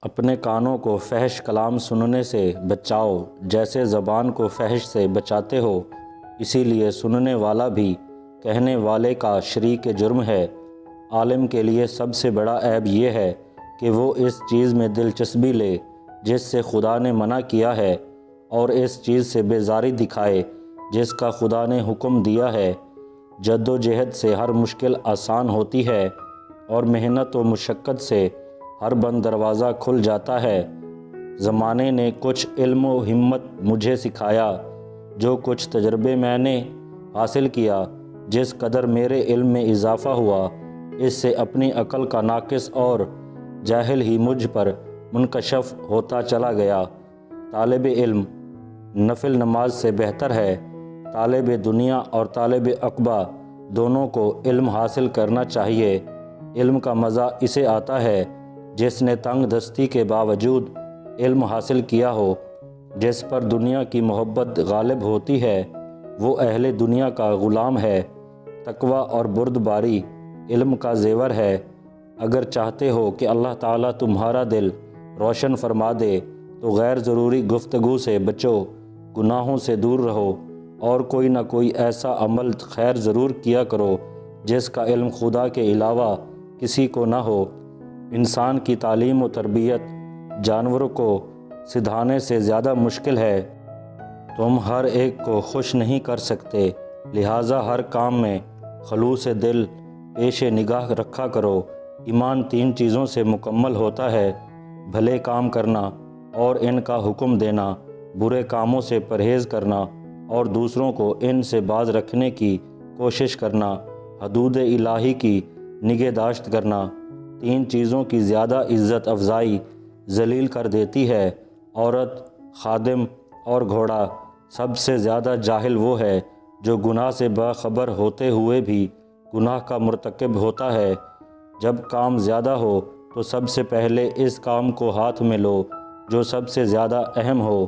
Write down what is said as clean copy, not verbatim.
اپنے کانوں کو فحش کلام سننے سے بچاؤ، جیسے زبان کو فحش سے بچاتے ہو، اسی لیے سننے والا بھی کہنے والے کا شریک جرم ہے۔ عالم کے لیے سب سے بڑا عیب یہ ہے کہ وہ اس چیز میں دلچسپی لے جس سے خدا نے منع کیا ہے، اور اس چیز سے بیزاری دکھائے جس کا خدا نے حکم دیا ہے۔ جد و جہد سے ہر مشکل آسان ہوتی ہے، اور محنت و مشقت سے ہر بند دروازہ کھل جاتا ہے۔ زمانے نے کچھ علم و ہمت مجھے سکھایا، جو کچھ تجربے میں نے حاصل کیا، جس قدر میرے علم میں اضافہ ہوا، اس سے اپنی عقل کا ناقص اور جاہل ہی مجھ پر منکشف ہوتا چلا گیا۔ طالب علم نفل نماز سے بہتر ہے۔ طالب دنیا اور طالب عقبہ دونوں کو علم حاصل کرنا چاہیے۔ علم کا مزہ اسے آتا ہے جس نے تنگ دستی کے باوجود علم حاصل کیا ہو۔ جس پر دنیا کی محبت غالب ہوتی ہے وہ اہل دنیا کا غلام ہے۔ تقویٰ اور بردباری علم کا زیور ہے۔ اگر چاہتے ہو کہ اللہ تعالیٰ تمہارا دل روشن فرما دے تو غیر ضروری گفتگو سے بچو، گناہوں سے دور رہو، اور کوئی نہ کوئی ایسا عمل خیر ضرور کیا کرو جس کا علم خدا کے علاوہ کسی کو نہ ہو۔ انسان کی تعلیم و تربیت جانوروں کو سدھانے سے زیادہ مشکل ہے۔ تم ہر ایک کو خوش نہیں کر سکتے، لہٰذا ہر کام میں خلوص دل پیش نگاہ رکھا کرو۔ ایمان 3 چیزوں سے مکمل ہوتا ہے: بھلے کام کرنا اور ان کا حکم دینا، برے کاموں سے پرہیز کرنا اور دوسروں کو ان سے باز رکھنے کی کوشش کرنا، حدود الہی کی نگہداشت کرنا۔ 3 چیزوں کی زیادہ عزت افزائی ذلیل کر دیتی ہے: عورت، خادم اور گھوڑا۔ سب سے زیادہ جاہل وہ ہے جو گناہ سے باخبر ہوتے ہوئے بھی گناہ کا مرتکب ہوتا ہے۔ جب کام زیادہ ہو تو سب سے پہلے اس کام کو ہاتھ میں لو جو سب سے زیادہ اہم ہو۔